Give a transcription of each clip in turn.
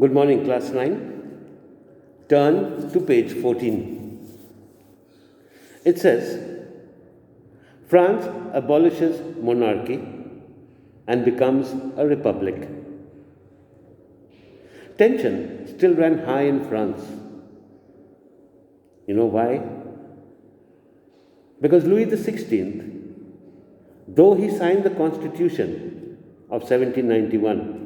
Good morning, class 9. Turn to page 14. It says, France abolishes monarchy and becomes a republic. Tension still ran high in France. You know why? Because Louis XVI, though he signed the Constitution of 1791,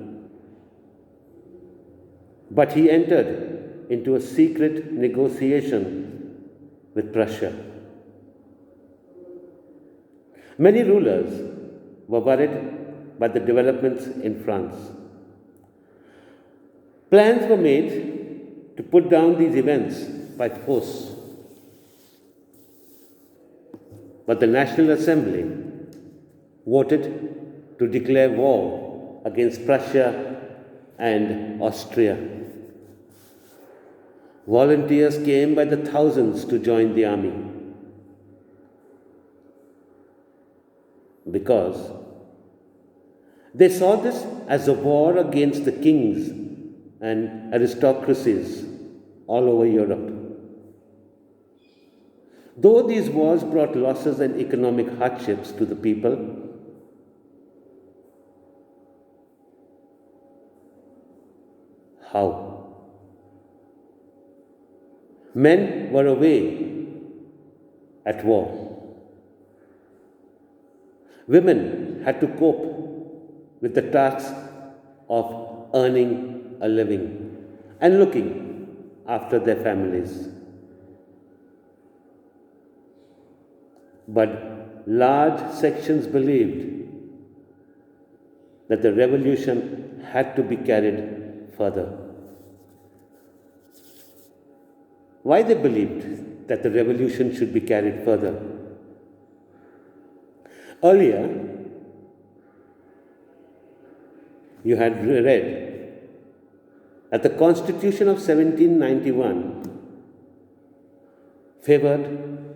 but he entered into a secret negotiation with Prussia. Many rulers were worried by the developments in France. Plans were made to put down these events by force. But the National Assembly voted to declare war against Prussia and Austria. Volunteers came by the thousands to join the army because they saw this as a war against the kings and aristocracies all over Europe. Though these wars brought losses and economic hardships to the people, how? Men were away at war. Women had to cope with the task of earning a living and looking after their families. But large sections believed that the revolution had to be carried further. Why they believed that the revolution should be carried further? Earlier, you had read that the Constitution of 1791 favored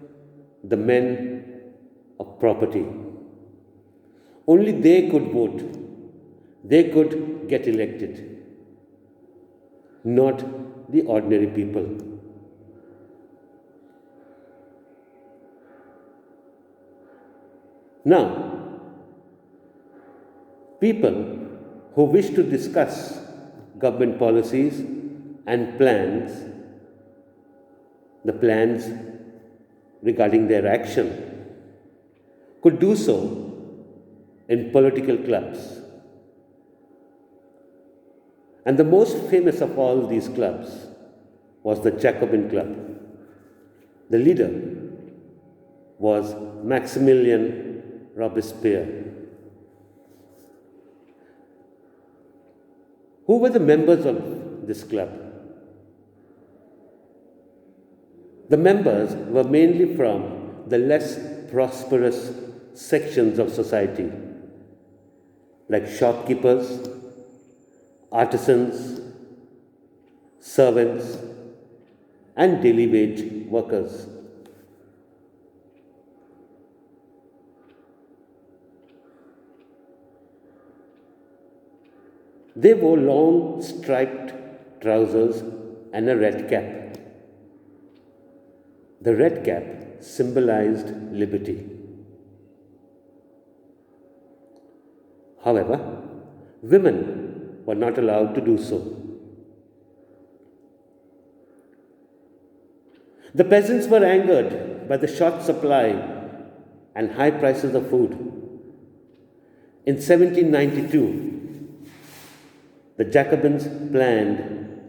the men of property. Only they could vote, they could get elected, not the ordinary people. Now, people who wish to discuss government policies and plans, the plans regarding their action, could do so in political clubs. And the most famous of all these clubs was the Jacobin Club. The leader was Maximilian Robespierre. Who were the members of this club? The members were mainly from the less prosperous sections of society, like shopkeepers, artisans, servants, and daily wage workers. They wore long striped trousers and a red cap. The red cap symbolized liberty. However, women were not allowed to do so. The peasants were angered by the short supply and high prices of food. In 1792, the Jacobins planned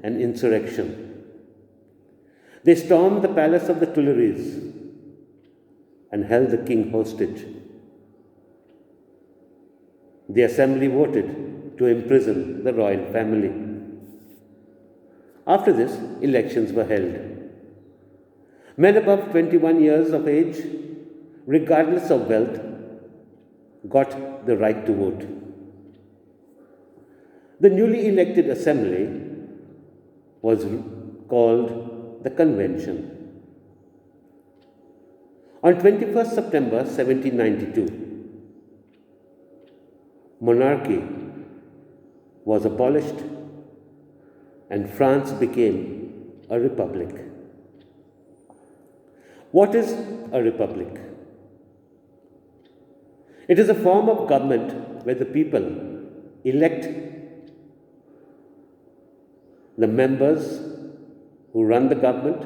an insurrection. They stormed the palace of the Tuileries and held the king hostage. The assembly voted to imprison the royal family. After this, elections were held. Men above 21 years of age, regardless of wealth, got the right to vote. The newly elected assembly was called the Convention. On 21st September 1792, monarchy was abolished and France became a republic. What is a republic? It is a form of government where the people elect the members who run the government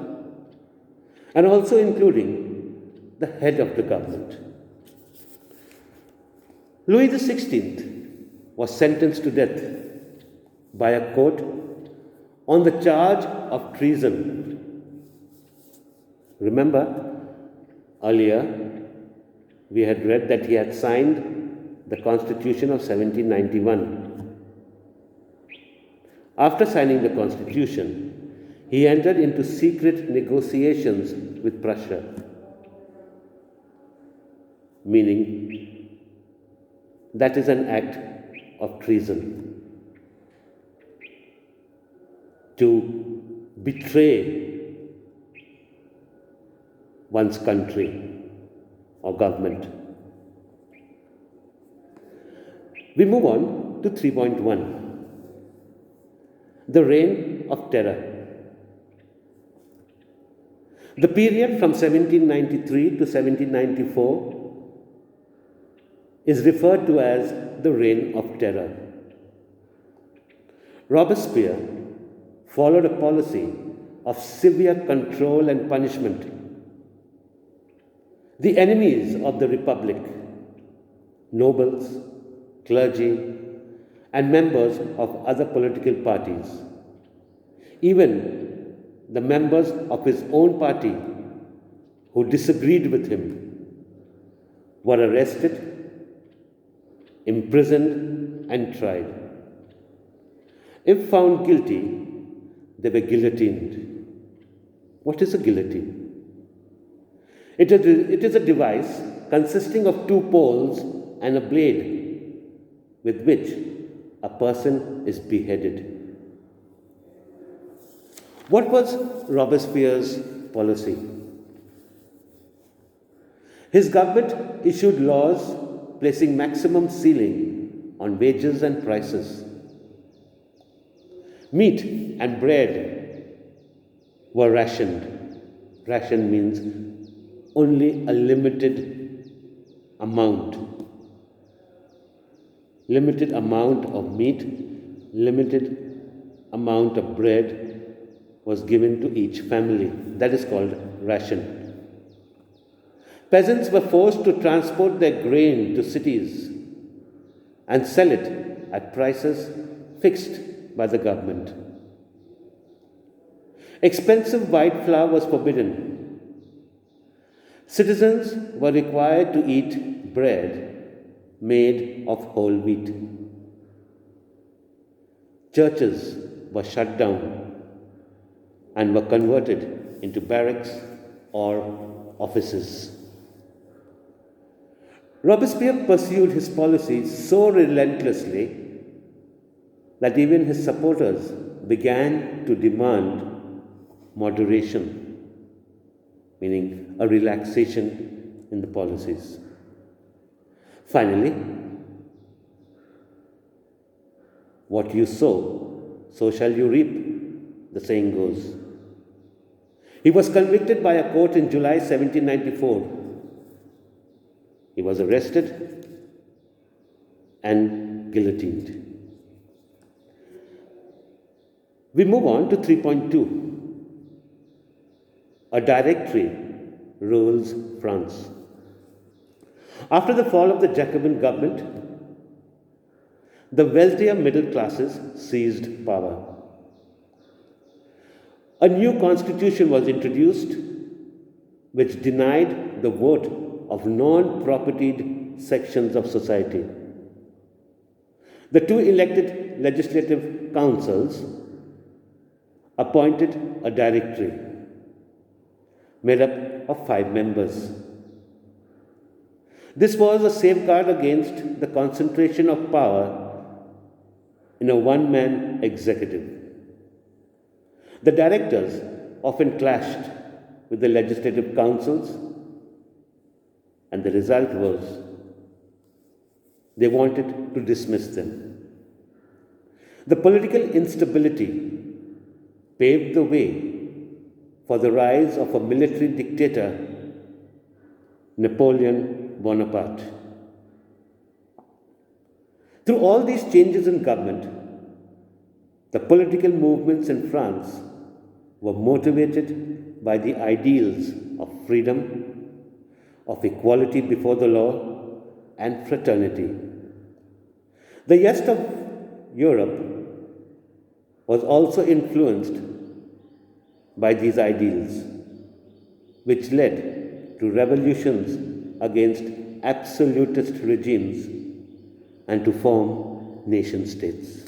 and also including the head of the government. Louis XVI was sentenced to death by a court on the charge of treason. Remember, earlier we had read that he had signed the Constitution of 1791. After signing the Constitution, he entered into secret negotiations with Prussia, meaning that is an act of treason. To betray one's country or government. We move on to 3.1. The Reign of Terror. The period from 1793 to 1794 is referred to as the Reign of Terror. Robespierre followed a policy of severe control and punishment. The enemies of the Republic, nobles, clergy, and members of other political parties, even the members of his own party who disagreed with him, were arrested, imprisoned, and tried. If found guilty, they were guillotined. What is a guillotine? It is a device consisting of two poles and a blade with which a person is beheaded. What was Robespierre's policy? His government issued laws placing maximum ceiling on wages and prices. Meat and bread were rationed. Ration means only a limited amount. Limited amount of meat, limited amount of bread was given to each family. That is called ration. Peasants were forced to transport their grain to cities and sell it at prices fixed by the government. Expensive white flour was forbidden. Citizens were required to eat bread made of whole wheat. Churches were shut down and were converted into barracks or offices. Robespierre pursued his policies so relentlessly that even his supporters began to demand moderation, meaning a relaxation in the policies. Finally, what you sow, so shall you reap, the saying goes. He was convicted by a court in July 1794. He was arrested and guillotined. We move on to 3.2. A directory rules France. After the fall of the Jacobin government, the wealthier middle classes seized power. A new constitution was introduced which denied the vote of non-propertied sections of society. The two elected legislative councils appointed a directory made up of 5 members. This was a safeguard against the concentration of power in a one-man executive. The directors often clashed with the legislative councils, and the result was they wanted to dismiss them. The political instability paved the way for the rise of a military dictator, Napoleon Bonaparte. Through all these changes in government, the political movements in France were motivated by the ideals of freedom, of equality before the law, and fraternity. The rest of Europe was also influenced by these ideals, which led to revolutions against absolutist regimes and to form nation states.